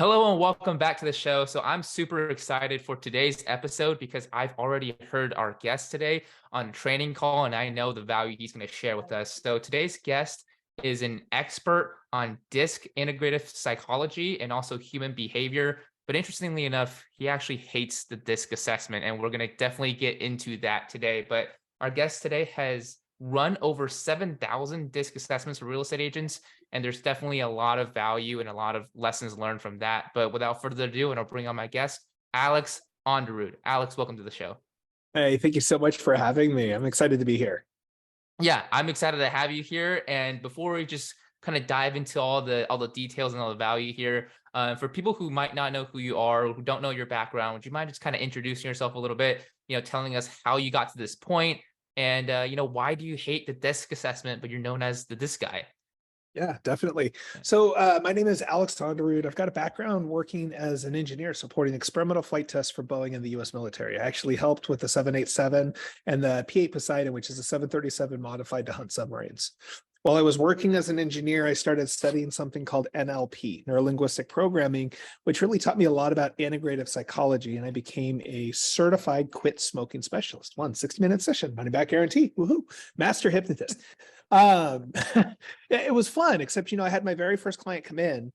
Hello and welcome back to the show. So I'm super excited for today's episode because I've already heard our guest today on training call and I know the value he's going to share with us. So today's guest is an expert on disc integrative psychology and also human behavior. But interestingly enough, he actually hates the disc assessment and we're going to definitely get into that today. But our guest today has run over 7,000 disc assessments for real estate agents, and there's definitely a lot of value and a lot of lessons learned from that. But without further ado, and I'll bring on my guest, Alex Aanderud. Alex, welcome to the show. Hey, thank you so much for having me. I'm excited to be here. Yeah, I'm excited to have you here. And before we just kind of dive into all the details and all the value here, for people who might not know who you are, or who don't know your background, would you mind just kind of introducing yourself a little bit? Telling us how you got to this point, and why do you hate the disc assessment, but you're known as the disc guy? Yeah, definitely. So my name is Alex Aanderud. I've got a background working as an engineer supporting experimental flight tests for Boeing and the US military. I actually helped with the 787 and the P-8 Poseidon, which is a 737 modified to hunt submarines. While I was working as an engineer, I started studying something called NLP, neurolinguistic programming, which really taught me a lot about integrative psychology. And I became a certified quit smoking specialist. 60-minute session, money back guarantee. Woohoo! Master hypnotist. Um, it was fun, except, I had my very first client come in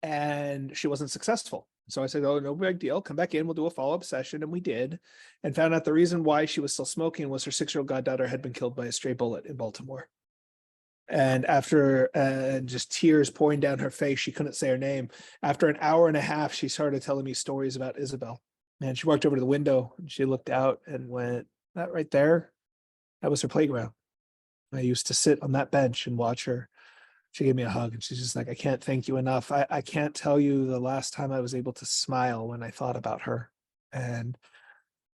and she wasn't successful. So I said, oh, no big deal. Come back in. We'll do a follow-up session. And we did, and found out the reason why she was still smoking was her 6-year-old goddaughter had been killed by a stray bullet in Baltimore. And after just tears pouring down her face, she couldn't say her name. After an hour and a half, she started telling me stories about Isabel. And she walked over to the window and she looked out and went, that right there, that was her playground. I used to sit on that bench and watch her. She gave me a hug and she's just like, I can't thank you enough. I can't tell you the last time I was able to smile when I thought about her. And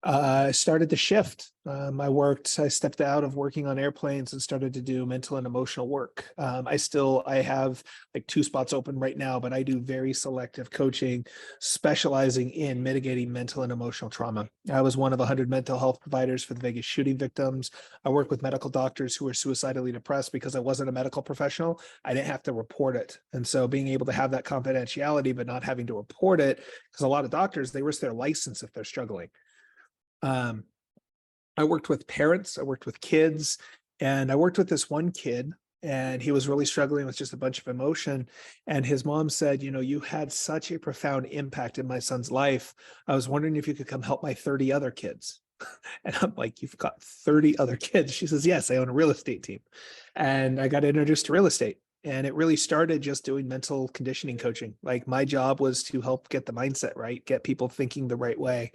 I started to shift. I stepped out of working on airplanes and started to do mental and emotional work. I have like 2 spots open right now, but I do very selective coaching, specializing in mitigating mental and emotional trauma. I was one of 100 mental health providers for the Vegas shooting victims. I work with medical doctors who are suicidally depressed because I wasn't a medical professional. I didn't have to report it. And so being able to have that confidentiality, but not having to report it, because a lot of doctors, they risk their license if they're struggling. Um, I worked with parents, I worked with kids, and I worked with this one kid, and he was really struggling with just a bunch of emotion. And his mom said, you had such a profound impact in my son's life. I was wondering if you could come help my 30 other kids. And I'm like, you've got 30 other kids? She says, yes, I own a real estate team. And I got introduced to real estate. And it really started just doing mental conditioning coaching. Like my job was to help get the mindset right, get people thinking the right way.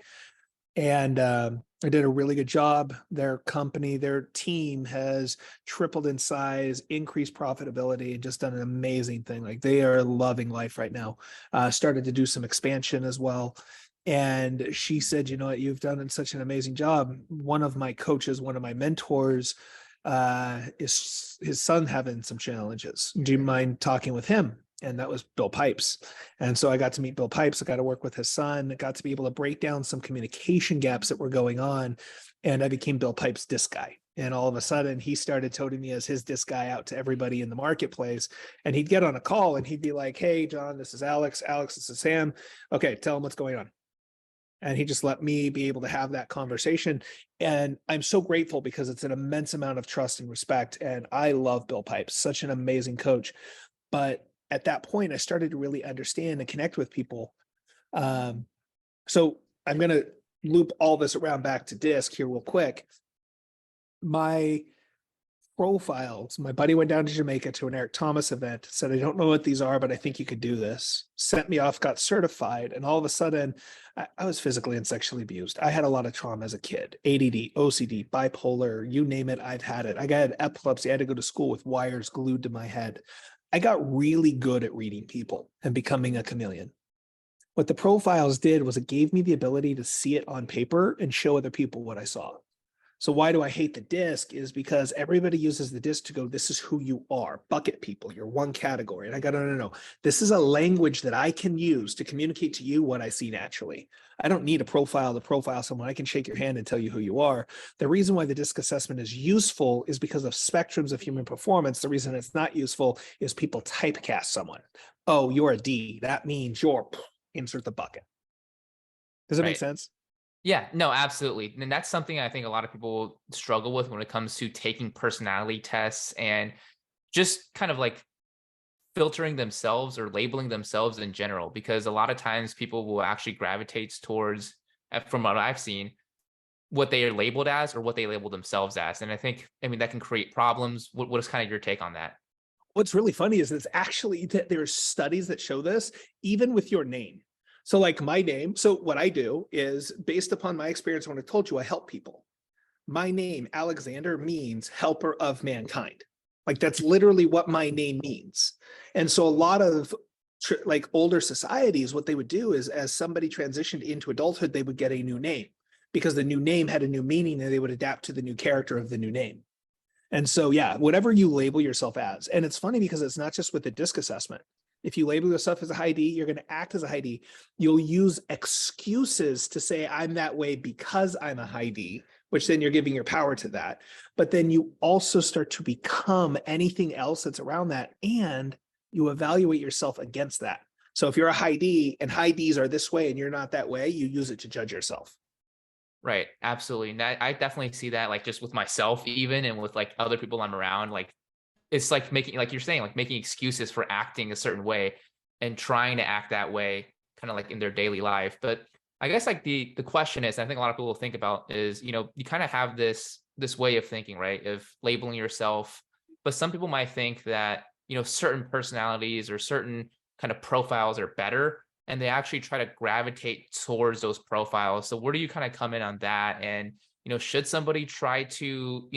And I did a really good job. Their company, their team has tripled in size, increased profitability, and just done an amazing thing. Like they are loving life right now. Started to do some expansion as well. And she said, you know what, you've done such an amazing job. One of my coaches, one of my mentors, is his son having some challenges. Do you mind talking with him? And that was Bill Pipes. And so I got to meet Bill Pipes. I got to work with his son. I got to be able to break down some communication gaps that were going on. And I became Bill Pipes' disc guy. And all of a sudden, he started toting me as his disc guy out to everybody in the marketplace. And he'd get on a call and he'd be like, hey, John, this is Alex. Alex, this is Sam. Okay, tell him what's going on. And he just let me be able to have that conversation. And I'm so grateful because it's an immense amount of trust and respect. And I love Bill Pipes, such an amazing coach. But at that point, I started to really understand and connect with people. So I'm going to loop all this around back to disc here real quick. My profiles, my buddy went down to Jamaica to an Eric Thomas event, said, I don't know what these are, but I think you could do this. Sent me off, got certified. And all of a sudden, I was physically and sexually abused. I had a lot of trauma as a kid, ADD, OCD, bipolar, you name it, I've had it. I got epilepsy. I had to go to school with wires glued to my head. I got really good at reading people and becoming a chameleon. What the profiles did was it gave me the ability to see it on paper and show other people what I saw. So why do I hate the disc is because everybody uses the disc to go, this is who you are, bucket people, you're one category. And I go, no, no, no. This is a language that I can use to communicate to you what I see naturally. I don't need a profile to profile someone. I can shake your hand and tell you who you are. The reason why the disc assessment is useful is because of spectrums of human performance. The reason it's not useful is people typecast someone. Oh, you're a D. That means you're insert the bucket. Does that make Right. sense? Yeah, no, absolutely. And that's something I think a lot of people struggle with when it comes to taking personality tests and just kind of like filtering themselves or labeling themselves in general, because a lot of times people will actually gravitate towards, from what I've seen, what they are labeled as or what they label themselves as. And I think, I mean, that can create problems. What is kind of your take on that? What's really funny is it's actually that there's studies that show this even with your name. So like my name, so what I do is based upon my experience when I told you I help people. My name, Alexander, means helper of mankind. Like that's literally what my name means. And so a lot of like older societies, what they would do is as somebody transitioned into adulthood, they would get a new name because the new name had a new meaning and they would adapt to the new character of the new name. And so, yeah, whatever you label yourself as, and it's funny because it's not just with the disc assessment. If you label yourself as a high D, you're going to act as a high D. You'll use excuses to say, I'm that way because I'm a high D, which then you're giving your power to that. But then you also start to become anything else that's around that. And you evaluate yourself against that. So if you're a high D and high Ds are this way and you're not that way, you use it to judge yourself. Right. Absolutely. And I definitely see that, like, just with myself, even, and with like other people I'm around. Like, it's like making, like you're saying, like making excuses for acting a certain way and trying to act that way, kind of like in their daily life. But I guess like the question is, I think a lot of people think about is, you kind of have this way of thinking, right? Of labeling yourself. But some people might think that, certain personalities or certain kind of profiles are better, and they actually try to gravitate towards those profiles. So where do you kind of come in on that? And, should somebody try to,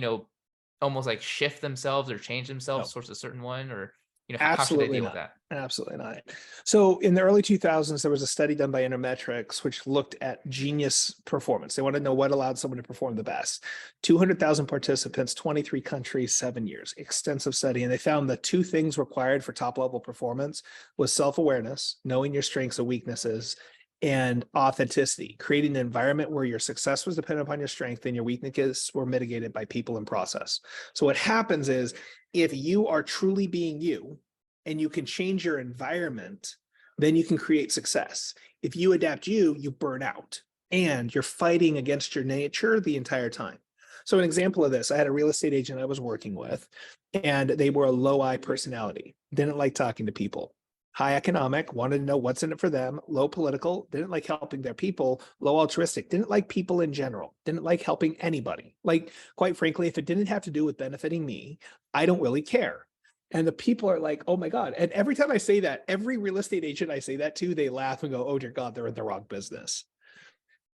almost like shift themselves or change themselves No. towards a certain one, or how should they Absolutely deal with not. that? Absolutely not. So in the early 2000s, there was a study done by Intermetrics, which looked at genius performance. They wanted to know what allowed someone to perform the best. 200,000 participants, 23 countries, 7 years, extensive study. And they found the two things required for top level performance was self-awareness, knowing your strengths and weaknesses, and authenticity, creating an environment where your success was dependent upon your strength and your weaknesses were mitigated by people and process. So what happens is if you are truly being you and you can change your environment, then you can create success. If you adapt you, you burn out and you're fighting against your nature the entire time. So an example of this, I had a real estate agent I was working with, and they were a low I personality, didn't like talking to people. High economic, wanted to know what's in it for them. Low political, didn't like helping their people. Low altruistic, didn't like people in general, didn't like helping anybody. Like, quite frankly, if it didn't have to do with benefiting me, I don't really care. And the people are like, oh my God. And every time I say that, every real estate agent I say that to, they laugh and go, oh dear God, they're in the wrong business.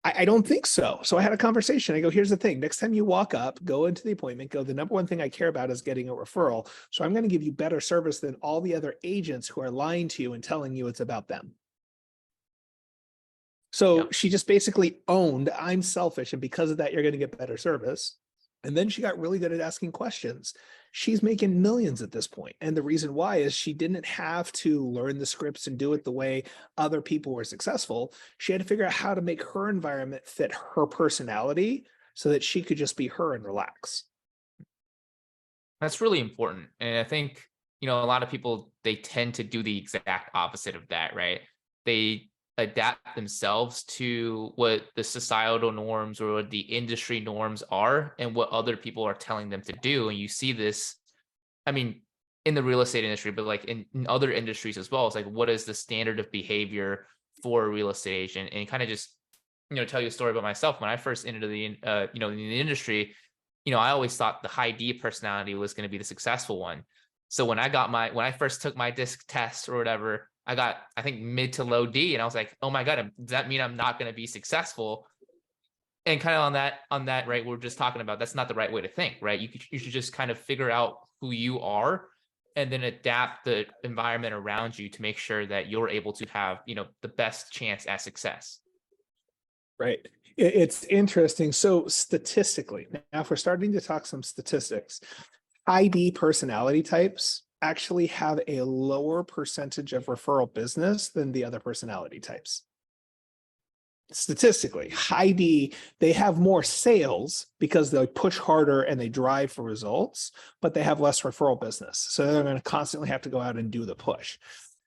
I don't think so. So I had a conversation. I go, here's the thing. Next time you walk up, go into the appointment, go, the number one thing I care about is getting a referral. So I'm going to give you better service than all the other agents who are lying to you and telling you it's about them. So Yep. she just basically owned, I'm selfish. And because of that, you're going to get better service. And then she got really good at asking questions. She's making millions at this point. And the reason why is she didn't have to learn the scripts and do it the way other people were successful. She had to figure out how to make her environment fit her personality so that she could just be her and relax. That's really important. And I think, a lot of people, they tend to do the exact opposite of that, right? They adapt themselves to what the societal norms or what the industry norms are and what other people are telling them to do. And you see this, I mean, in the real estate industry, but like in other industries as well. It's like, what is the standard of behavior for a real estate agent? And kind of just, tell you a story about myself. When I first entered in the industry, I always thought the high D personality was going to be the successful one. So when I first took my disc test or whatever, I got, I think, mid to low D. And I was like, oh my God, does that mean I'm not going to be successful? And kind of on that, right, we're just talking about, that's not the right way to think, right? You should just kind of figure out who you are and then adapt the environment around you to make sure that you're able to have, the best chance at success. Right. It's interesting. So statistically, now if we're starting to talk some statistics, ID personality types actually have a lower percentage of referral business than the other personality types. Statistically, high D, they have more sales because they push harder and they drive for results, but they have less referral business. So they're going to constantly have to go out and do the push.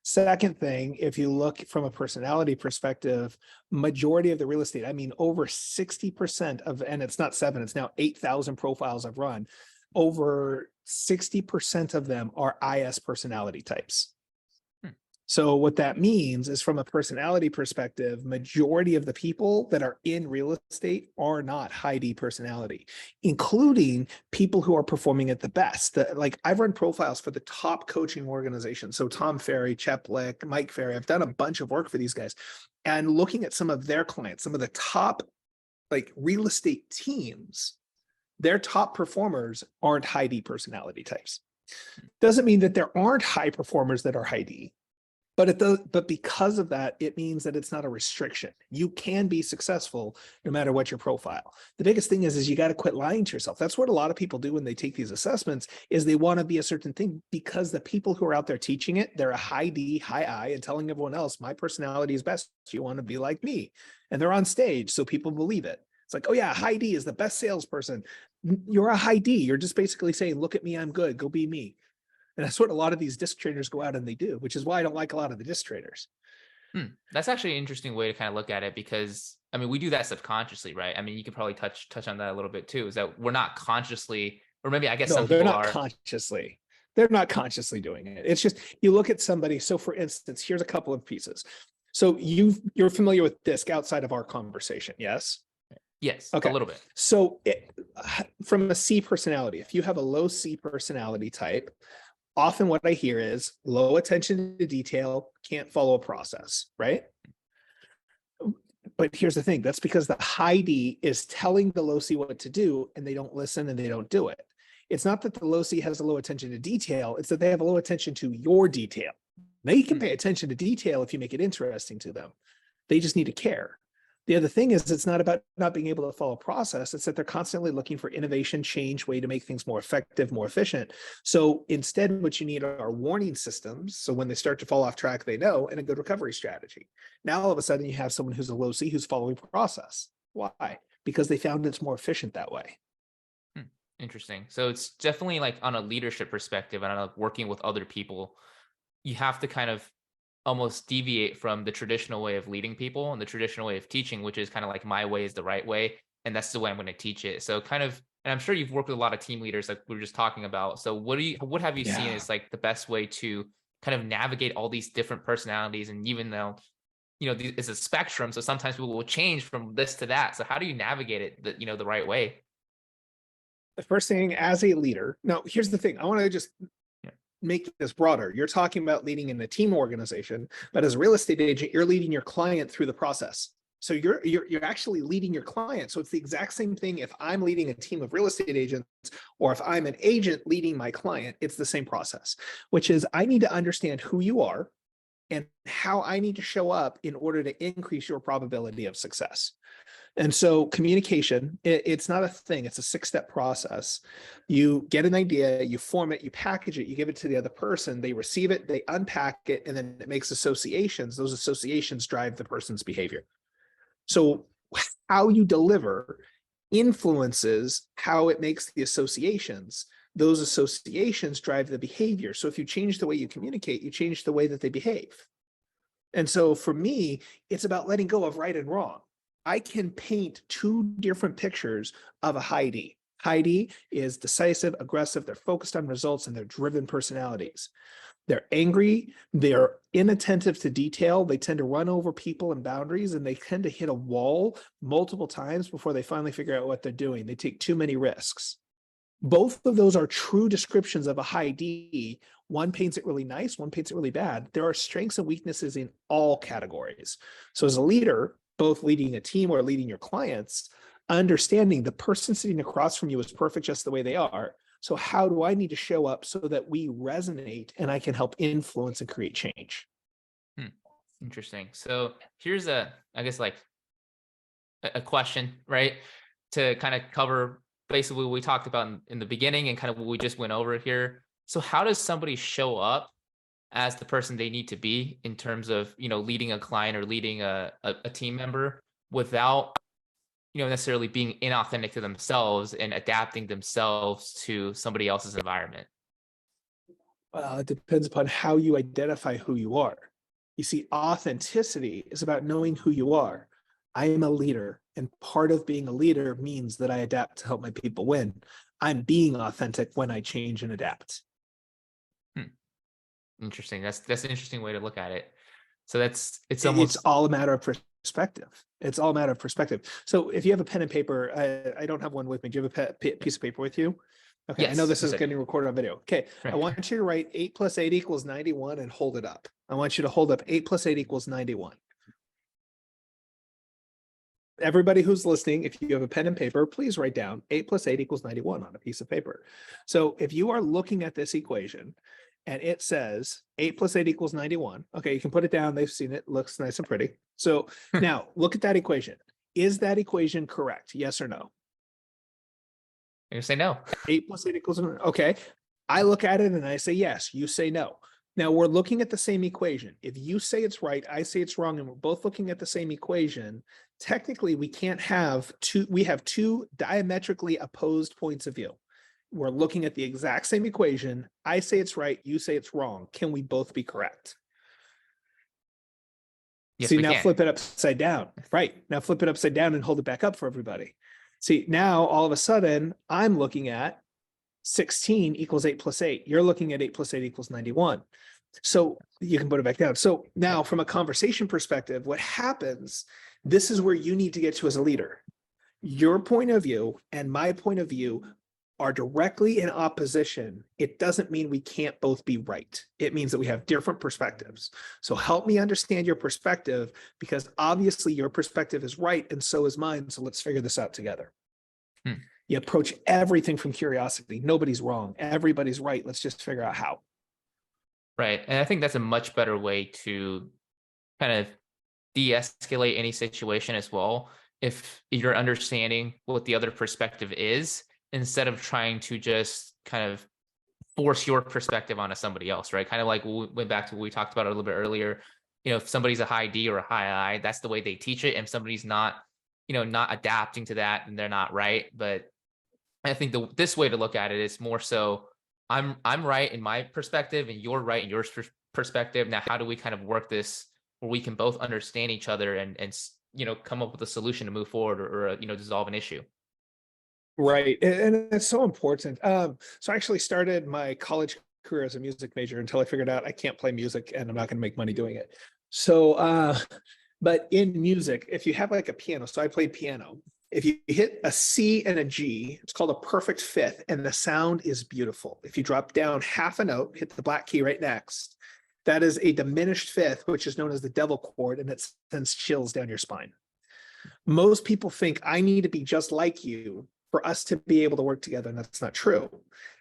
Second thing, if you look from a personality perspective, majority of the real estate, I mean, over 60% of, and it's not seven, it's now 8,000 profiles I've run, over 60% of them are IS personality types. So what that means is from a personality perspective, majority of the people that are in real estate are not high D personality, including people who are performing at the best. Like I've run profiles for the top coaching organizations. So Tom Ferry, Cheplick, Mike Ferry, I've done a bunch of work for these guys and looking at some of their clients, some of the top like real estate teams, their top performers aren't high D personality types. Doesn't mean that there aren't high performers that are high D. But it does, but because of that, it means that it's not a restriction. You can be successful no matter what your profile. The biggest thing is you got to quit lying to yourself. That's what a lot of people do when they take these assessments is they want to be a certain thing because the people who are out there teaching it, they're a high D, high I, and telling everyone else, my personality is best. You want to be like me. And they're on stage, so people believe it. It's like, oh yeah, high D is the best salesperson. You're a high D. You're just basically saying, look at me, I'm good. Go be me. And that's what a lot of these disc traders go out and they do, which is why I don't like a lot of the disc traders. That's actually an interesting way to kind of look at it because I mean we do that subconsciously, right? I mean you could probably touch on that a little bit too. Is that we're not consciously, or maybe I guess No, some they're people not are. consciously. They're not consciously doing it. It's just you look at somebody. So, for instance, here's a couple of pieces. So you're familiar with disc outside of our conversation, yes? Yes, a Okay. little bit. So from a C personality, if you have a low C personality type, often what I hear is low attention to detail, can't follow a process, right? But here's the thing, that's because the high D is telling the low C what to do and they don't listen and they don't do it. It's not that the low C has a low attention to detail, it's that they have a low attention to your detail. They can pay attention to detail if you make it interesting to them. They just need to care. The other thing is it's not about not being able to follow process. It's that they're constantly looking for innovation, change, way to make things more effective, more efficient. So instead, what you need are warning systems. So when they start to fall off track, they know, and a good recovery strategy. Now, all of a sudden, you have someone who's a low C who's following process. Why? Because they found it's more efficient that way. Interesting. So it's definitely like on a leadership perspective and on working with other people, you have to kind of almost deviate from the traditional way of leading people and the traditional way of teaching, which is kind of like my way is the right way. And that's the way I'm going to teach it. So kind of, and I'm sure you've worked with a lot of team leaders like we were just talking about. So what have you seen Yeah. is like the best way to kind of navigate all these different personalities? And even though, it's a spectrum. So sometimes people will change from this to that. So how do you navigate it the right way? The first thing as a leader, now here's the thing, I want to just Yeah. make this broader. You're talking about leading in a team organization, but as a real estate agent, you're leading your client through the process. So you're actually leading your client. So it's the exact same thing if I'm leading a team of real estate agents or if I'm an agent leading my client, it's the same process, which is I need to understand who you are and how I need to show up in order to increase your probability of success. And so communication, it's not a thing, it's a 6-step process. You get an idea, you form it, you package it, you give it to the other person, they receive it, they unpack it, and then it makes associations. Those associations drive the person's behavior. So how you deliver influences how it makes the associations. Those associations drive the behavior. So if you change the way you communicate, you change the way that they behave. And so for me, it's about letting go of right and wrong. I can paint two different pictures of a high D. High D is decisive, aggressive, they're focused on results, and they're driven personalities. They're angry, they're inattentive to detail, they tend to run over people and boundaries, and they tend to hit a wall multiple times before they finally figure out what they're doing. They take too many risks. Both of those are true descriptions of a high D. One paints it really nice, one paints it really bad. There are strengths and weaknesses in all categories. So as a leader, both leading a team or leading your clients, understanding the person sitting across from you is perfect just the way they are. So how do I need to show up so that we resonate and I can help influence and create change? Interesting. So here's I guess like a question, right? To kind of cover basically what we talked about in the beginning and kind of what we just went over here. So how does somebody show up as the person they need to be in terms of, leading a client or leading a team member without, necessarily being inauthentic to themselves and adapting themselves to somebody else's environment? Well, it depends upon how you identify who you are. You see, authenticity is about knowing who you are. I am a leader, and part of being a leader means that I adapt to help my people win. I'm being authentic when I change and adapt. Hmm. Interesting. That's an interesting way to look at it. So it's It's almost all a matter of perspective. It's all a matter of perspective. So if you have a pen and paper, I don't have one with me. Do you have a piece of paper with you? Okay, I know yes, this yes, is I do. getting recorded on video. Okay, I Right. want you to write 8 plus 8 equals 91 and hold it up. I want you to hold up 8 plus 8 equals 91. Everybody who's listening, if you have a pen and paper, please write down 8 plus 8 equals 91 on a piece of paper. So if you are looking at this equation and it says 8 plus 8 equals 91, okay, you can put it down. They've seen it. Looks nice and pretty. So now look at that equation. Is that equation correct? Yes or no? You're gonna say no. 8 plus 8 equals, okay. I look at it and I say yes. You say no. Now we're looking at the same equation. If you say it's right, I say it's wrong, and we're both looking at the same equation, technically we can't have we have two diametrically opposed points of view. We're looking at the exact same equation. I say it's right, you say it's wrong. Can we both be correct? Yes, See, we now can. flip it upside down. Right. Now flip it upside down and hold it back up for everybody. See, now all of a sudden I'm looking at 16 equals 8 plus 8. You're looking at 8 plus 8 equals 91. So you can put it back down. So Yeah. now from a conversation perspective, what happens, this is where you need to get to as a leader. Your point of view and my point of view are directly in opposition. It doesn't mean we can't both be right. It means that we have different perspectives. So help me understand your perspective, because obviously your perspective is right and so is mine. So let's figure this out together. Hmm. You approach everything from curiosity. Nobody's wrong. Everybody's right. Let's just figure out how. Right. And I think that's a much better way to kind of de-escalate any situation as well. If you're understanding what the other perspective is, instead of trying to just kind of force your perspective onto somebody else, right? Kind of like we went back to what we talked about a little bit earlier. If somebody's a high D or a high I, that's the way they teach it. And if somebody's not, not adapting to that, and they're not right. But I think this way to look at it is more so I'm right in my perspective and you're right in your perspective. Now, how do we kind of work this where we can both understand each other and come up with a solution to move forward, or dissolve an issue? Right. And it's so important. So I actually started my college career as a music major until I figured out I can't play music and I'm not going to make money doing it. So, but in music, if you have like a piano, so I played piano. If you hit a C and a G, it's called a perfect fifth, and the sound is beautiful. If you drop down half a note, hit the black key right next, that is a diminished fifth, which is known as the devil chord, and it sends chills down your spine. Most people think I need to be just like you for us to be able to work together, and that's not true.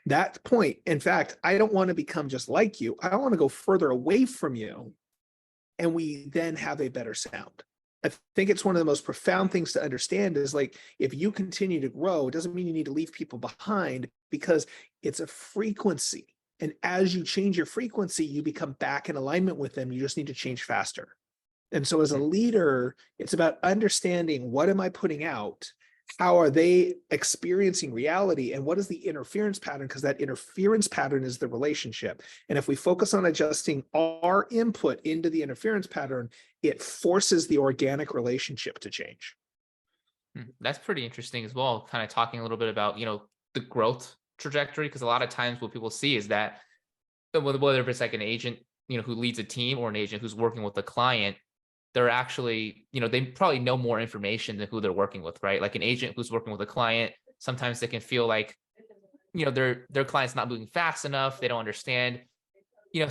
That point, in fact, I don't want to become just like you. I want to go further away from you, and we then have a better sound. I think it's one of the most profound things to understand is, like, if you continue to grow, it doesn't mean you need to leave people behind, because it's a frequency. And as you change your frequency, you become back in alignment with them. You just need to change faster. And so as a Hmm. leader, it's about understanding, what am I putting out? How are they experiencing reality? And what is the interference pattern? Because that interference pattern is the relationship. And if we focus on adjusting our input into the interference pattern, it forces the organic relationship to change. That's pretty interesting as well. Kind of talking a little bit about, the growth trajectory, because a lot of times what people see is that whether if it's like an agent, who leads a team, or an agent who's working with a client, they're actually, they probably know more information than who they're working with, right? Like an agent who's working with a client, sometimes they can feel like, their client's not moving fast enough. They don't understand,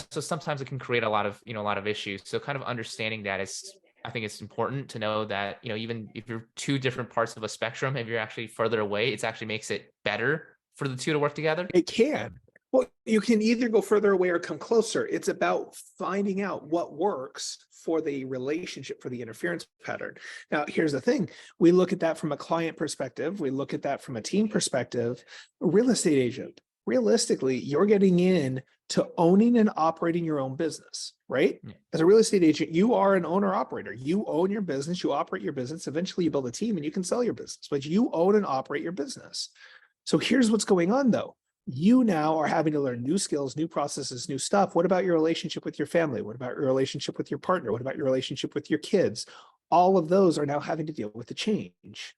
so sometimes it can create a lot of issues. So kind of understanding that is, I think it's important to know that, even if you're two different parts of a spectrum, if you're actually further away, it actually makes it better for the two to work together. It can. Well, you can either go further away or come closer. It's about finding out what works for the relationship, for the interference pattern. Now, here's the thing. We look at that from a client perspective. We look at that from a team perspective. A real estate agent, realistically, you're getting in to owning and operating your own business, right? Yeah. As a real estate agent, you are an owner operator. You own your business, you operate your business. Eventually, you build a team and you can sell your business, but you own and operate your business. So here's what's going on though. You now are having to learn new skills, new processes, new stuff. What about your relationship with your family? What about your relationship with your partner? What about your relationship with your kids? All of those are now having to deal with the change.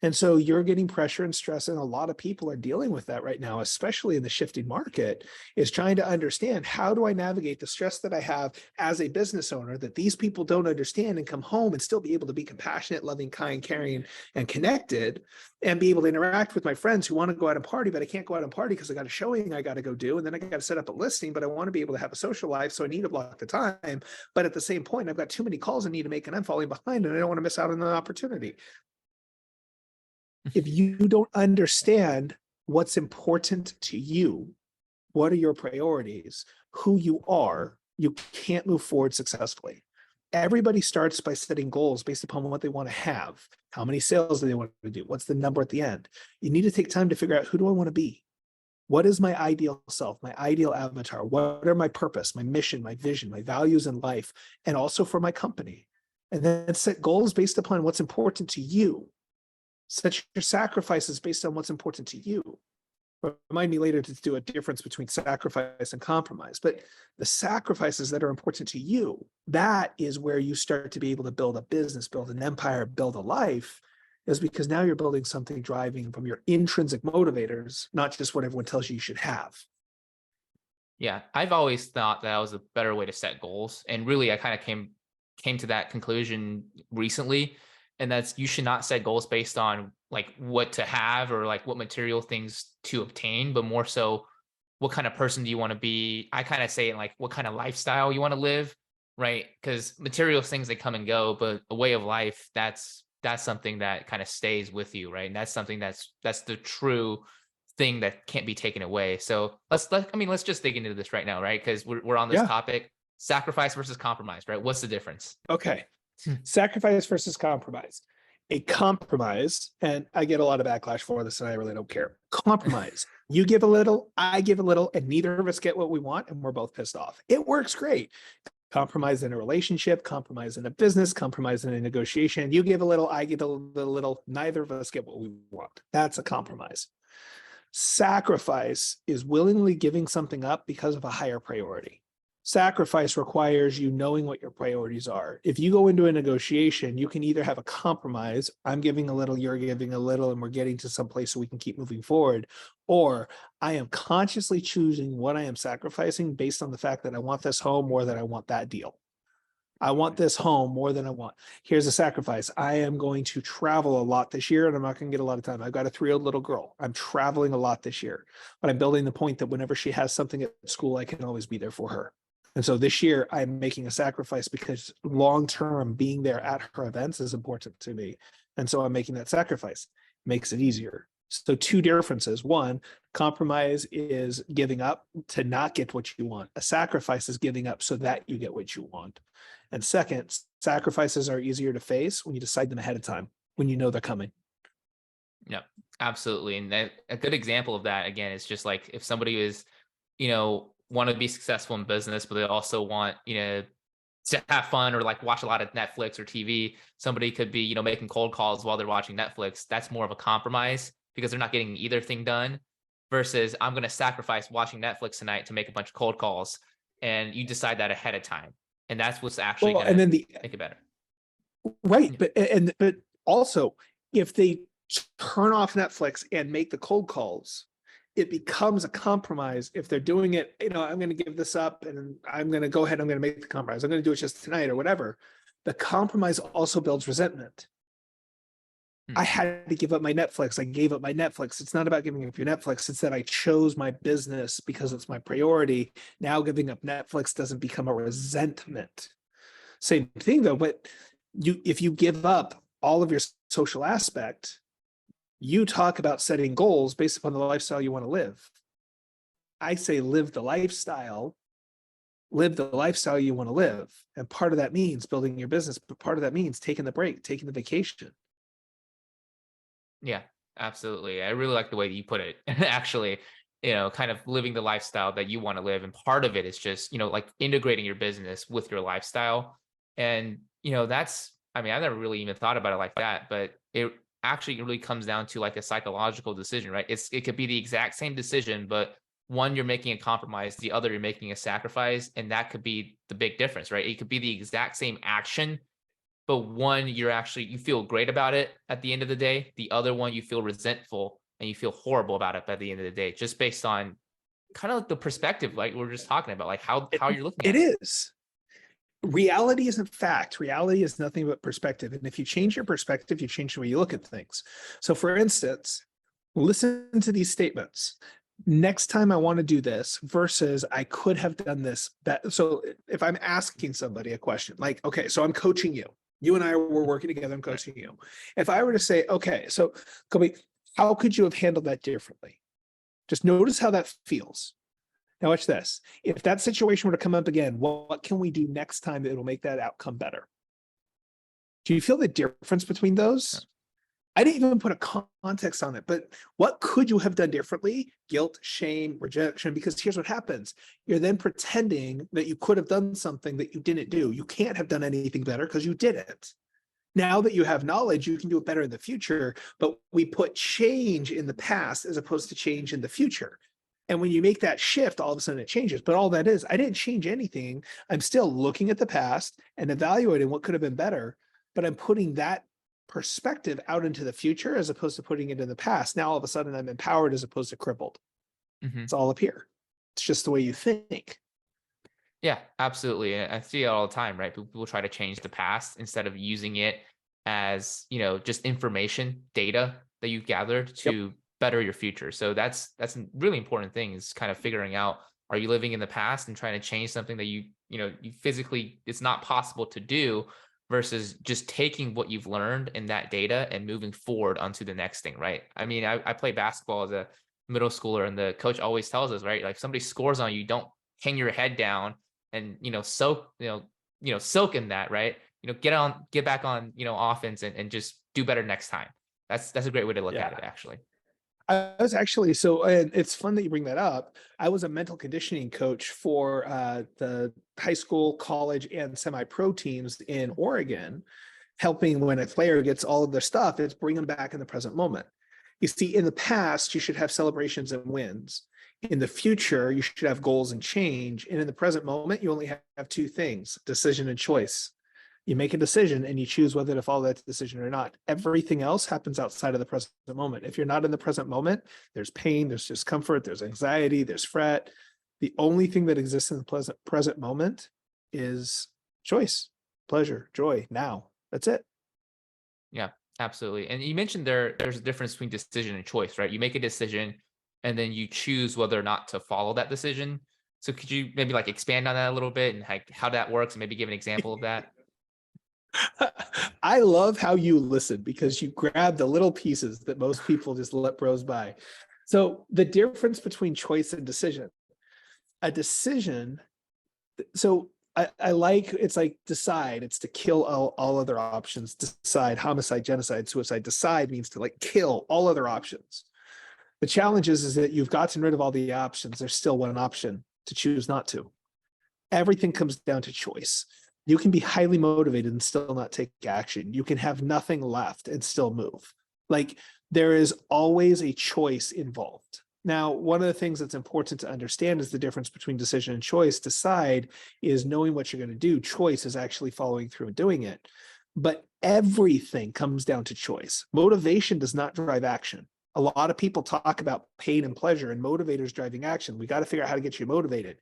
And so you're getting pressure and stress, and a lot of people are dealing with that right now, especially in the shifting market, is trying to understand, how do I navigate the stress that I have as a business owner that these people don't understand, and come home and still be able to be compassionate, loving, kind, caring, and connected, and be able to interact with my friends who want to go out and party, but I can't go out and party because I got a showing I got to go do, and then I got to set up a listing, but I want to be able to have a social life, so I need to block the time. But at the same point, I've got too many calls I need to make, and I'm falling behind, and I don't want to miss out on the opportunity. If you don't understand what's important to you, what are your priorities, who you are, you can't move forward successfully. Everybody starts by setting goals based upon what they want to have. How many sales do they want to do? What's the number at the end? You need to take time to figure out, who do I want to be? What is my ideal self, my ideal avatar? What are my purpose, my mission, my vision, my values in life, and also for my company? And then set goals based upon what's important to you. Set your sacrifices based on what's important to you. Remind me later to do a difference between sacrifice and compromise. But the sacrifices that are important to you, that is where you start to be able to build a business, build an empire, build a life, is because now you're building something driving from your intrinsic motivators, not just what everyone tells you should have. Yeah, I've always thought that was a better way to set goals, and really, I kind of came to that conclusion recently, and that's, you should not set goals based on like what to have or like what material things to obtain, but more so, what kind of person do you want to be? I kind of say it like, what kind of lifestyle you want to live, right? Because material things, they come and go, but a way of life, that's something that kind of stays with you, right? And that's something that's the true thing that can't be taken away. So let's just dig into this right now, right? Because we're on this Yeah. topic: sacrifice versus compromise, right? What's the difference? Okay. Sacrifice versus compromise. A compromise, and I get a lot of backlash for this, and I really don't care. Compromise. You give a little, I give a little, and neither of us get what we want, and we're both pissed off. It works great. Compromise in a relationship, compromise in a business, compromise in a negotiation. You give a little, I give a little, neither of us get what we want. That's a compromise. Sacrifice is willingly giving something up because of a higher priority. Sacrifice requires you knowing what your priorities are. If you go into a negotiation, you can either have a compromise, I'm giving a little, you're giving a little, and we're getting to some place so we can keep moving forward, or I am consciously choosing what I am sacrificing based on the fact that I want this home more than I want that deal. I want this home more than I want. Here's a sacrifice. I am going to travel a lot this year, and I'm not going to get a lot of time. I've got a 3-year-old little girl. I'm traveling a lot this year, but I'm building the point that whenever she has something at school, I can always be there for her. And so this year I'm making a sacrifice because long-term being there at her events is important to me. And so I'm making that sacrifice. Makes it easier. So two differences. One, compromise is giving up to not get what you want. A sacrifice is giving up so that you get what you want. And second, sacrifices are easier to face when you decide them ahead of time, when you know they're coming. Yeah, absolutely. And a good example of that, again, is just like, if somebody is, want to be successful in business, but they also want, to have fun or like watch a lot of Netflix or TV. Somebody could be, making cold calls while they're watching Netflix. That's more of a compromise because they're not getting either thing done, versus I'm going to sacrifice watching Netflix tonight to make a bunch of cold calls. And you decide that ahead of time. And that's what's actually Well, going and to then make it better. right, but also if they turn off Netflix and make the cold calls, it becomes a compromise. If they're doing it, I'm going to give this up and I'm going to go ahead, I'm going to make the compromise, I'm going to do it just tonight or whatever. The compromise also builds resentment. I had to give up my Netflix. I gave up my Netflix. It's not about giving up your Netflix. It's that I chose my business because it's my priority. Now giving up Netflix doesn't become a resentment. Same thing though, but if you give up all of your social aspect, you talk about setting goals based upon the lifestyle you want to live. I say live the lifestyle you want to live. And part of that means building your business, but part of that means taking the break, taking the vacation. Yeah, absolutely. I really like the way that you put it. Actually, kind of living the lifestyle that you want to live. And part of it is just, like integrating your business with your lifestyle. And, I mean, I never really even thought about it like that, but it actually really comes down to like a psychological decision, right? It could be the exact same decision, but one, you're making a compromise, the other, you're making a sacrifice. And that could be the big difference, right? It could be the exact same action, but one, you feel great about it at the end of the day. The other one, you feel resentful and you feel horrible about it at the end of the day, just based on kind of like the perspective, like we are just talking about, like how you're looking It at it. is. Reality isn't fact. Reality is nothing but perspective. And if you change your perspective, you change the way you look at things. So, for instance, listen to these statements. Next time I want to do this versus I could have done this. So, if I'm asking somebody a question, like, okay, so I'm coaching you. You and I were working together. I'm Right. coaching you. If I were to say, okay, so Kobe, how could you have handled that differently? Just notice how that feels. Now, watch this. If that situation were to come up again, what can we do next time that it'll make that outcome better? Do you feel the difference between Yeah. those? I didn't even put a context on it, but what could you have done differently? Guilt, shame, rejection, because here's what happens. You're then pretending that you could have done something that you didn't do. You can't have done anything better because you didn't. Now that you have knowledge, you can do it better in the future, but we put change in the past as opposed to change in the future. And when you make that shift, all of a sudden it changes. But all that is, I didn't change anything. I'm still looking at the past and evaluating what could have been better, but I'm putting that perspective out into the future as opposed to putting it in the past. Now all of a sudden I'm empowered as opposed to crippled. Hmm. It's all up here. It's just the way you think. Yeah, absolutely. And I see it all the time, right? People try to change the past instead of using it as, just information, data that you've gathered Yep. to better your future. So that's a really important thing, is kind of figuring out, are you living in the past and trying to change something that you physically, it's not possible to do, versus just taking what you've learned in that data and moving forward onto the next thing, right? I mean, I play basketball as a middle schooler, and the coach always tells us, right? Like, somebody scores on you, don't hang your head down and soak in that, right? Get back on, offense, and just do better next time. That's a great way to look at Yeah. it, actually. I was actually so, and it's fun that you bring that up. I was a mental conditioning coach for the high school, college, and semi-pro teams in Oregon, helping when a player gets all of their stuff, it's bring them back in the present moment. You see, in the past, you should have celebrations and wins. In the future, you should have goals and change. And in the present moment, you only have two things: decision and choice. You make a decision and you choose whether to follow that decision or not. Everything else happens outside of the present moment. If you're not in the present moment, there's pain, there's discomfort, there's anxiety, there's fret. The only thing that exists in the present moment is choice, pleasure, joy, now. That's it. Yeah, absolutely. And you mentioned there's a difference between decision and choice, right? You make a decision and then you choose whether or not to follow that decision. So could you maybe like expand on that a little bit, and like how that works, and maybe give an example of that? I love how you listen because you grab the little pieces that most people just let browse by. So the difference between choice and decision, a decision. So I like, it's like decide, it's to kill all other options. Decide, homicide, genocide, suicide. Decide means to like kill all other options. The challenge is that you've gotten rid of all the options. There's still one option: to choose not to. Everything comes down to choice. You can be highly motivated and still not take action. You can have nothing left and still move. Like, there is always a choice involved. Now, one of the things that's important to understand is the difference between decision and choice. Decide is knowing what you're going to do. Choice is actually following through and doing it. But everything comes down to choice. Motivation does not drive action. A lot of people talk about pain and pleasure and motivators driving action. We got to figure out how to get you motivated.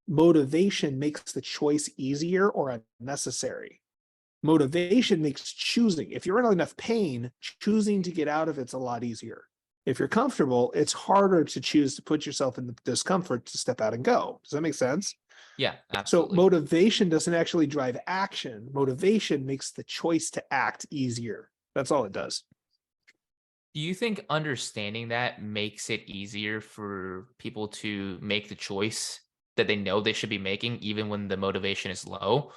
Motivation makes the choice easier or unnecessary. Motivation makes choosing, if you're in enough pain, choosing to get out of it's a lot easier. If you're comfortable, it's harder to choose to put yourself in the discomfort to step out and go. Does that make sense? Yeah, So absolutely. motivation doesn't actually drive action. Motivation makes the choice to act easier. That's all it does. Do you think understanding that makes it easier for people to make the choice that they know they should be making even when the motivation is low?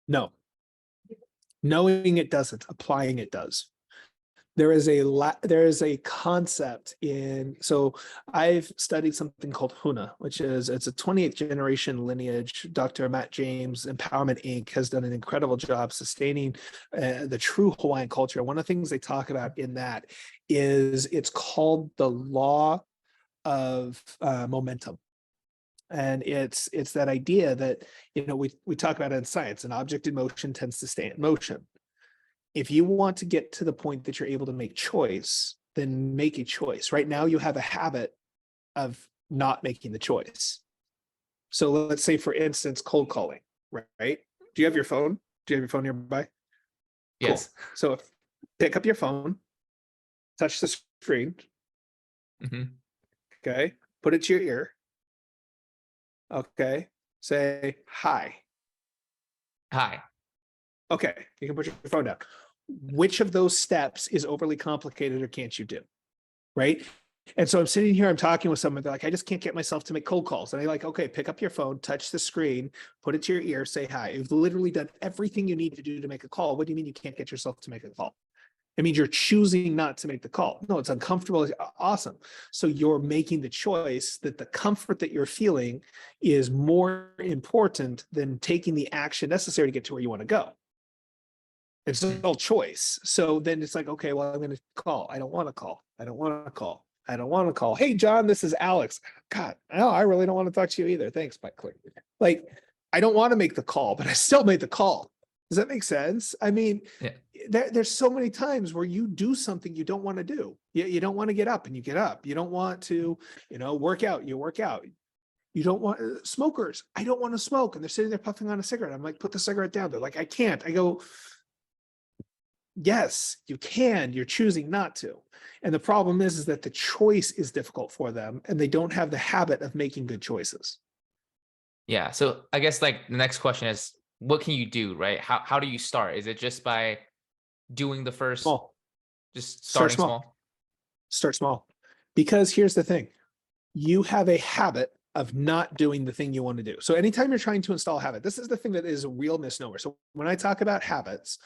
No, knowing it doesn't, applying it does. There is a concept in, so I've studied something called Huna, which is it's a 28th generation lineage. Dr. Matt James, Empowerment Inc. has done an incredible job sustaining the true Hawaiian culture. One of the things they talk about in that is it's called the law of momentum. And it's that idea that, we talk about it in science, an object in motion tends to stay in motion. If you want to get to the point that you're able to make choice, then make a choice. Right now, you have a habit of not making the choice. So let's say, for instance, cold calling, right? Do you have your phone? Do you have your phone nearby? Cool. Yes. So pick up your phone, touch the screen, Hmm. okay? Put it to your ear, okay? Say hi. Hi. Okay, you can put your phone down. Which of those steps is overly complicated or can't you do? Right. And so I'm sitting here, I'm talking with someone, they're like, I just can't get myself to make cold calls. And I'm like, okay, pick up your phone, touch the screen, put it to your ear, say hi. You've literally done everything you need to do to make a call. What do you mean you can't get yourself to make a call? It means you're choosing not to make the call. No, it's uncomfortable. It's awesome. So you're making the choice that the comfort that you're feeling is more important than taking the action necessary to get to where you want to go. It's all choice. So then it's like, okay, well, I'm going to call. I don't want to call. I don't want to call. I don't want to call. Hey, John, this is Alex. God, no, I really don't want to talk to you either. Thanks, Mike. Like, I don't want to make the call, but I still made the call. Does that make sense? I mean, Yeah. there's so many times where you do something you don't want to do. You don't want to get up and you get up. You don't want to, work out. You work out. You don't want smokers. I don't want to smoke. And they're sitting there puffing on a cigarette. I'm like, put the cigarette down. They're like, I can't. I go, yes, you can. You're choosing not to. And the problem is that the choice is difficult for them and they don't have the habit of making good choices. Yeah. So I guess like the next question is, what can you do, right? How do you start? Is it just by doing the first, Small, just start starting small, small? start small. Because here's the thing, you have a habit of not doing the thing you want to do. So anytime you're trying to install a habit, this is the thing that is a real misnomer. So when I talk about habits,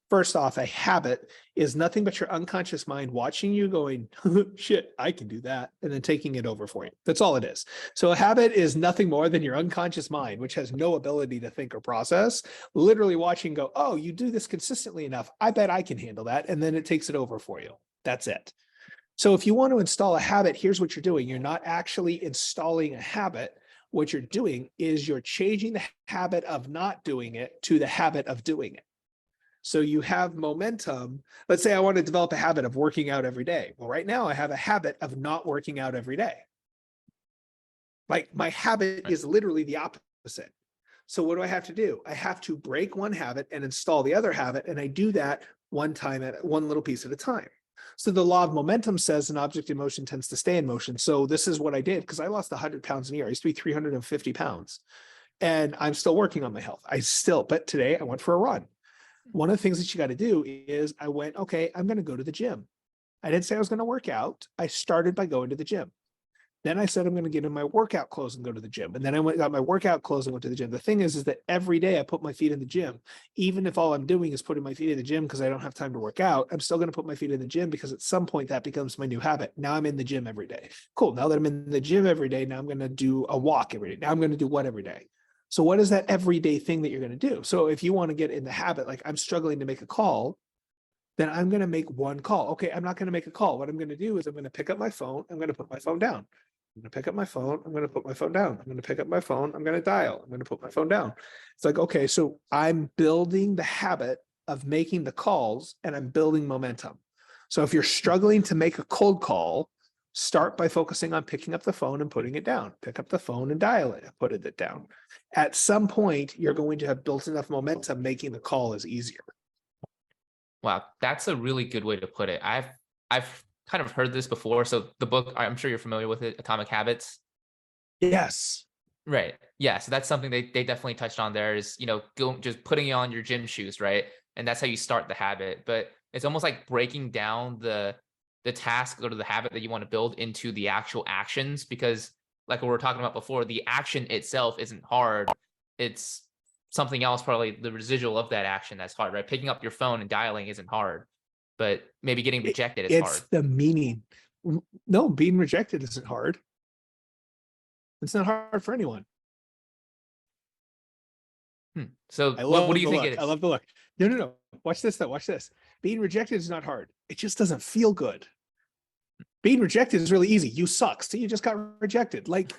first off, a habit is nothing but your unconscious mind watching you going, shit, I can do that, and then taking it over for you. That's all it is. So a habit is nothing more than your unconscious mind, which has no ability to think or process, literally watching go, oh, you do this consistently enough. I bet I can handle that. And then it takes it over for you. That's it. So if you want to install a habit, here's what you're doing. You're not actually installing a habit. What you're doing is you're changing the habit of not doing it to the habit of doing it. So you have momentum. Let's say I want to develop a habit of working out every day. Well, right now I have a habit of not working out every day. Like my habit Right. is literally the opposite. So what do I have to do? I have to break one habit and install the other habit. And I do that one time at one little piece at a time. So the law of momentum says an object in motion tends to stay in motion. So this is what I did because I lost 100 pounds in a year. I used to be 350 pounds and I'm still working on my health. But today I went for a run. One of the things that you got to do is I went, okay, I'm going to go to the gym. I didn't say I was going to work out. I started by going to the gym. Then I said, I'm going to get in my workout clothes and go to the gym. And then I got my workout clothes and went to the gym. The thing is that every day I put my feet in the gym, even if all I'm doing is putting my feet in the gym because I don't have time to work out, I'm still going to put my feet in the gym because at some point that becomes my new habit. Now I'm in the gym every day. Cool. Now that I'm in the gym every day, now I'm going to do a walk every day. Now I'm going to do what every day? So what is that everyday thing that you're going to do? So if you want to get in the habit, like I'm struggling to make a call, then I'm going to make one call. Okay, I'm not going to make a call. What I'm going to do is I'm going to pick up my phone. I'm going to put my phone down. I'm going to pick up my phone. I'm going to put my phone down. I'm going to pick up my phone. I'm going to dial. I'm going to put my phone down. It's like, okay, so I'm building the habit of making the calls and I'm building momentum. So if you're struggling to make a cold call, start by focusing on picking up the phone and putting it down. Pick up the phone and dial it and put it down. At some point, you're going to have built enough momentum, making the call is easier. Wow, that's a really good way to put it. I've kind of heard this before. So the book, I'm sure you're familiar with it, Atomic Habits. Yes. Right. Yeah. So that's something they definitely touched on there is, go just putting on your gym shoes, right? and that's how you start the habit. But it's almost like breaking down the task or the habit that you want to build into the actual actions, because like what we were talking about before, the action itself isn't hard. It's something else, probably the residual of that action, that's hard, right? Picking up your phone and dialing isn't hard, but maybe getting It, rejected is it's hard. the meaning. No, being rejected isn't hard. It's not hard for anyone. So I what do love you the think it look. I is? love the look. No, no, no. Watch this though. Watch this. Being rejected is not hard. It just doesn't feel good. Being rejected is really easy. You suck. So you just got rejected. Like,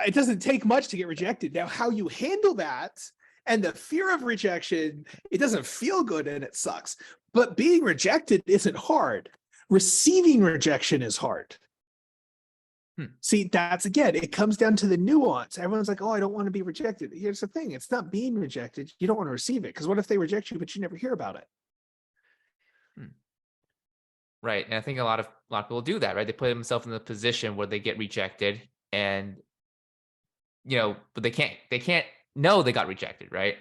it doesn't take much to get rejected. Now, how you handle that and the fear of rejection, it doesn't feel good and it sucks. But being rejected isn't hard. Receiving rejection is hard. See, that's again, it comes down to the nuance. Everyone's like, oh, I don't want to be rejected. Here's the thing, it's not being rejected. You don't want to receive it, because what if they reject you, but you never hear about it? Hmm. Right. And I think a lot of people do that, right? They put themselves in the position where they get rejected, and but they can't know they got rejected, right?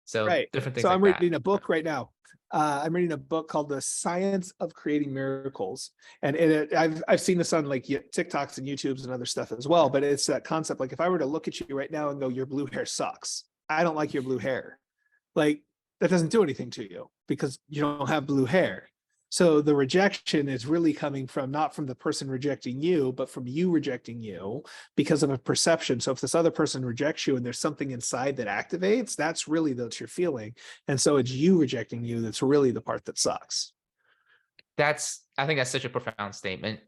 So Right. different things So I'm like that. reading a book right now. I'm reading a book called The Science of Creating Miracles. And I've seen this on like TikToks and YouTubes and other stuff as well. But it's that concept, like if I were to look at you right now and go, your blue hair sucks. I don't like your blue hair. Like, that doesn't do anything to you because you don't have blue hair. So the rejection is really coming from not from the person rejecting you, but from you rejecting you because of a perception. So if this other person rejects you and there's something inside that activates, that's really what you're feeling. And so it's you rejecting you that's really the part that sucks. I think that's such a profound statement.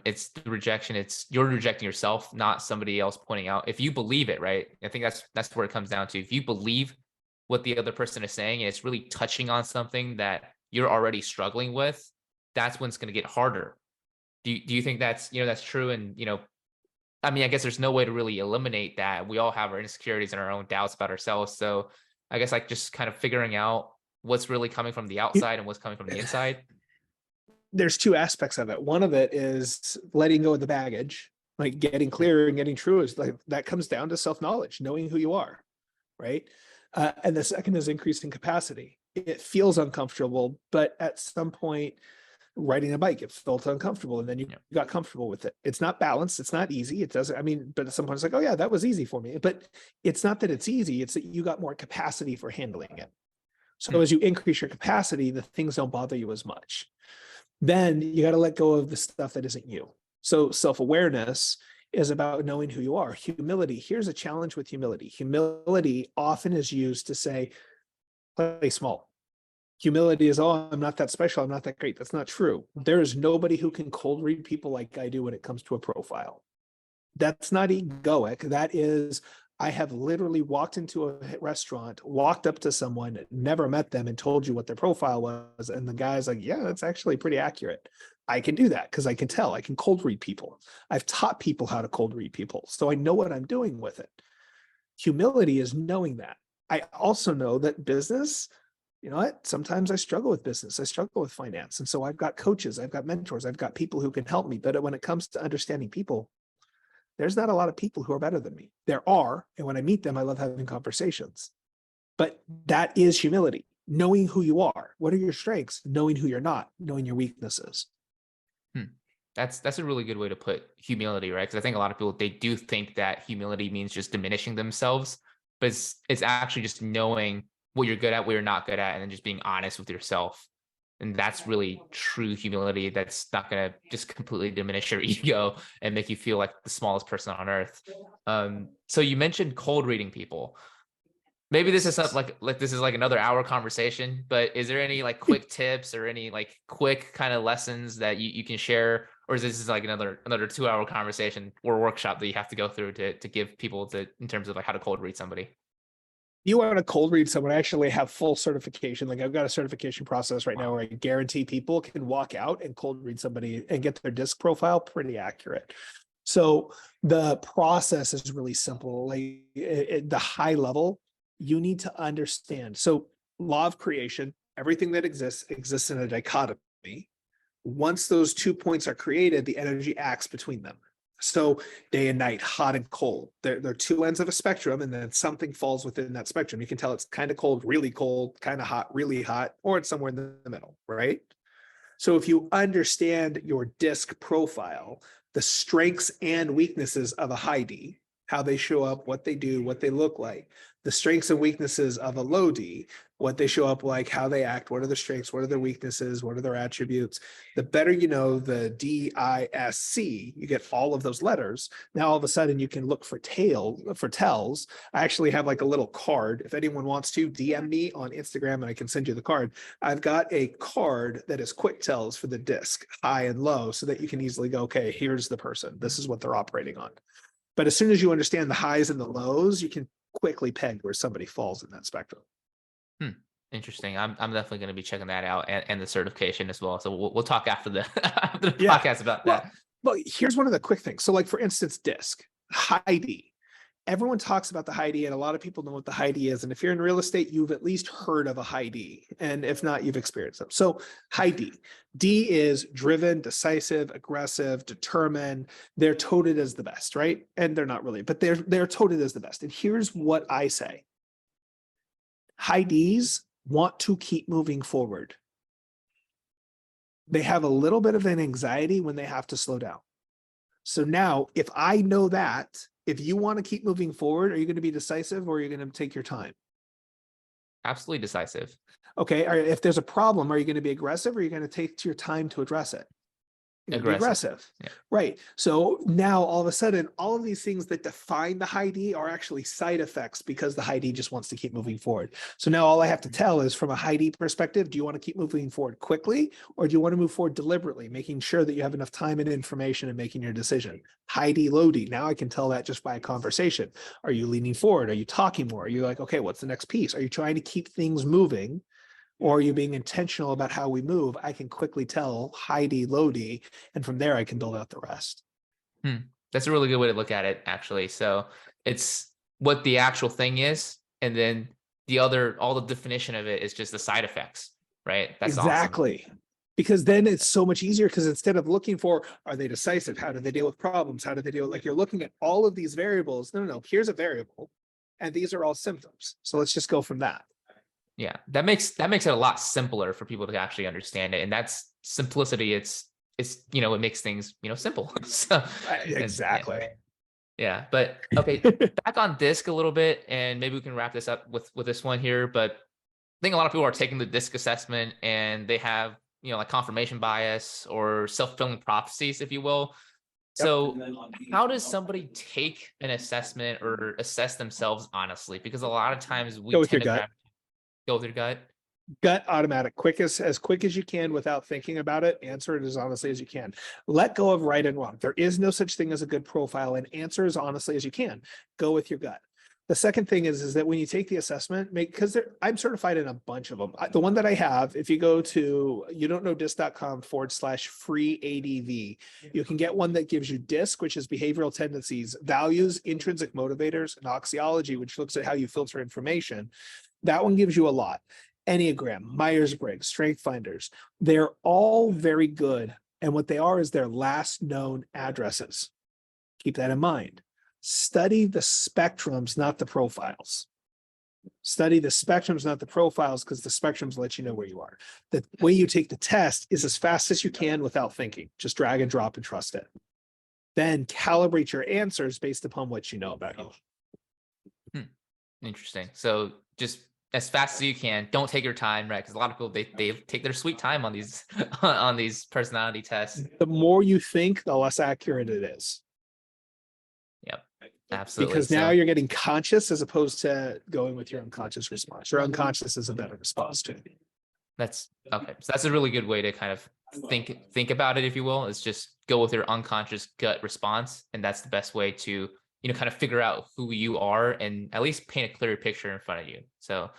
It's the rejection. It's you're rejecting yourself, not somebody else pointing out. If you believe it, right? I think that's where it comes down to. If you believe what the other person is saying, and it's really touching on something that you're already struggling with, that's when it's going to get harder. Do you think that's true? And I mean, I guess there's no way to really eliminate that. We all have our insecurities and our own doubts about ourselves. So I guess like just kind of figuring out what's really coming from the outside and what's coming from the inside. There's two aspects of it. One of it is letting go of the baggage, like getting clear and getting true, is like that comes down to self-knowledge, knowing who you are, right? And the second is increasing capacity. It feels uncomfortable, but at some point, riding a bike, it felt uncomfortable, and then you Yeah. got comfortable with it. It's not balanced. It's not easy. It doesn't, I mean, but at some point it's like, oh yeah, that was easy for me. But it's not that it's easy. It's that you got more capacity for handling it. So Hmm. as you increase your capacity, the things don't bother you as much. Then you got to let go of the stuff that isn't you. So self-awareness is about knowing who you are. Humility. Here's a challenge with humility. Humility often is used to say, play small. Humility is, oh, I'm not that special. I'm not that great. That's not true. There is nobody who can cold read people like I do when it comes to a profile. That's not egoic. That is, I have literally walked into a restaurant, walked up to someone, never met them, and told you what their profile was. And the guy's like, yeah, that's actually pretty accurate. I can do that because I can tell. I can cold read people. I've taught people how to cold read people. So I know what I'm doing with it. Humility is knowing that. I also know that business, you know what? Sometimes I struggle with business. I struggle with finance. And so I've got coaches, I've got mentors, I've got people who can help me. But when it comes to understanding people, there's not a lot of people who are better than me. There are. And when I meet them, I love having conversations. But that is humility, knowing who you are. What are your strengths? Knowing who you're not, knowing your weaknesses. Hmm. That's a really good way to put humility, right? Because I think a lot of people, they do think that humility means just diminishing themselves, but it's actually just knowing what you're good at, what you're not good at, and then just being honest with yourself. And that's really true humility. That's not going to just completely diminish your ego and make you feel like the smallest person on earth. So you mentioned cold reading people. Maybe this is something Yes. like this is like another hour conversation, but is there any like quick tips or any like quick kind of lessons that you can share? Or is this like another 2 hour conversation or workshop that you have to go through to give people to in terms of like how to cold read somebody? You want to cold read someone, I actually have full certification. Like I've got a certification process right now Wow. where I guarantee people can walk out and cold read somebody and get their disc profile pretty accurate. So the process is really simple. Like the high level, you need to understand. So law of creation, everything that exists in a dichotomy. Once those 2 points are created, the energy acts between them. So day and night, hot and cold. They're two ends of a spectrum, and then something falls within that spectrum. You can tell it's kind of cold, kind of hot, really hot, or it's somewhere in the middle, right? So if you understand your disc profile, the strengths and weaknesses of a high D, how they show up, what they do, what they look like, the strengths and weaknesses of a low D, what they show up like, how they act, what are their strengths, what are their weaknesses, what are their attributes. The better you know the DISC, you get all of those letters. Now all of a sudden you can look for tells. I actually have like a little card. If anyone wants to, DM me on Instagram and I can send you the card. I've got a card that is quick tells for the disc, high and low, so that you can easily go, okay, here's the person. This is what they're operating on. But as soon as you understand the highs and the lows, you can quickly peg where somebody falls in that spectrum. Hmm. Interesting. I'm definitely going to be checking that out, and the certification as well. So we'll talk after the after the Yeah. podcast about Well, that. well, here's one of the quick things. So, like for instance, disc, high D. Everyone talks about the high D, and a lot of people know what the high D is. And if you're in real estate, you've at least heard of a high D. And if not, you've experienced them. So high D. D is driven, decisive, aggressive, determined. They're touted as the best, right? And they're not really, but they're touted as the best. And here's what I say. High Ds want to keep moving forward. They have a little bit of an anxiety when they have to slow down. So now, if I know that, if you want to keep moving forward, are you going to be decisive or are you going to take your time? Absolutely decisive. Okay. If there's a problem, are you going to be aggressive or are you going to take your time to address it? You're going to be aggressive. Yeah. Right. So now all of a sudden, all of these things that define the high D are actually side effects because the high D just wants to keep moving forward. So now all I have to tell is from a high D perspective, do you want to keep moving forward quickly or do you want to move forward deliberately, making sure that you have enough time and information and making your decision? High D, low D. Now I can tell that just by a conversation. Are you leaning forward? Are you talking more? Are you like, okay, what's the next piece? Are you trying to keep things moving? Or are you being intentional about how we move? I can quickly tell high D, low D, and from there I can build out the rest. That's a really good way to look at it, actually. So it's what the actual thing is, and then all the definition of it is just the side effects, right? That's awesome. Exactly. Because then it's so much easier because instead of looking for, are they decisive? How do they deal with problems? How do they deal? Like you're looking at all of these variables. No, here's a variable and these are all symptoms. So let's just go from that. Yeah, that makes it a lot simpler for people to actually understand it, and that's simplicity. It's it makes things simple. So Exactly. yeah, but okay, back on disc a little bit, and maybe we can wrap this up with this one here. But I think a lot of people are taking the disc assessment, and they have like confirmation bias or self-fulfilling prophecies, if you will. So how does somebody take an assessment or assess themselves honestly? Because a lot of times we Go with your tend to gut. go with your gut. Gut automatic, as quick as you can without thinking about it. Answer it as honestly as you can. Let go of right and wrong. There is no such thing as a good profile, and answer as honestly as you can. Go with your gut. The second thing is that when you take the assessment, because I'm certified in a bunch of them. The one that I have, if you go to youdon'tknowdisc.com/free ADV, you can get one that gives you DISC, which is behavioral tendencies, values, intrinsic motivators, and axiology, which looks at how you filter information. That one gives you a lot. Enneagram, Myers-Briggs, Strength Finders, they're all very good. And what they are is their last known addresses. Keep that in mind. Study the spectrums, not the profiles. Study the spectrums, not the profiles, because the spectrums let you know where you are. The way you take the test is as fast as you can without thinking. Just drag and drop and trust it. Then calibrate your answers based upon what you know about you. Interesting. So just as fast as you can, don't take your time, right? Because a lot of people they take their sweet time on these on these personality tests. The more you think, the less accurate it is. Yep, absolutely. Because now you're getting conscious as opposed to going with your unconscious response. Your unconscious is a better response to it. That's okay. So that's a really good way to kind of think about it, if you will. Is just go with your unconscious gut response, and that's the best way to kind of figure out who you are and at least paint a clearer picture in front of you. So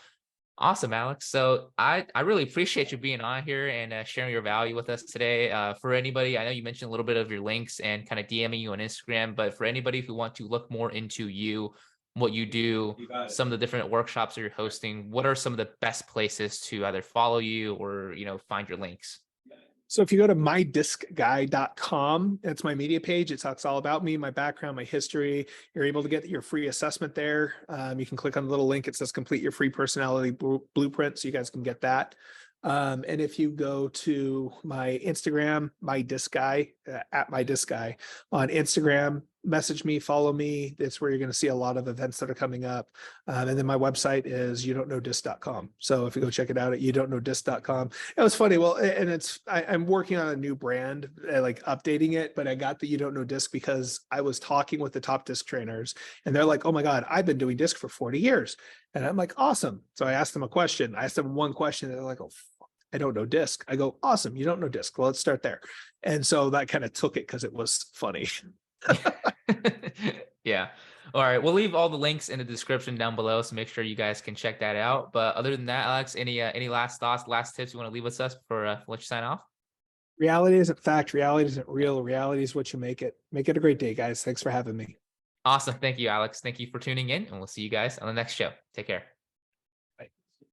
awesome, Alex. So I really appreciate you being on here and sharing your value with us today. For anybody, I know you mentioned a little bit of your links and kind of DMing you on Instagram, but for anybody who want to look more into you, what you do, some of the different workshops that you're hosting, what are some of the best places to either follow you or find your links? So if you go to mydiscguy.com, that's my media page. It talks all about me, my background, my history. You're able to get your free assessment there. You can click on the little link. It says complete your free personality blueprint. So you guys can get that. And if you go to my Instagram, my disc guy at my disc guy on Instagram, message me, follow me. That's where you're going to see a lot of events that are coming up. And then my website is youdon'tknowdisc.com. So if you go check it out at youdon'tknowdisc.com. It was funny. Well, and I'm working on a new brand, like updating it, but I got the You Don't Know Disc because I was talking with the top disc trainers and they're like, oh my God, I've been doing disc for 40 years. And I'm like, awesome. So I asked them a question. I asked them one question. And they're like, oh, I don't know disc. I go, awesome. You don't know disc. Well, let's start there. And so that kind of took it because it was funny. Yeah. All right. We'll leave all the links in the description down below, so make sure you guys can check that out. But other than that, Alex, any last thoughts, last tips you want to leave with us before let you sign off? Reality isn't fact. Reality isn't real. Reality is what you make it. Make it a great day, guys. Thanks for having me. Awesome. Thank you, Alex. Thank you for tuning in, and we'll see you guys on the next show. Take care.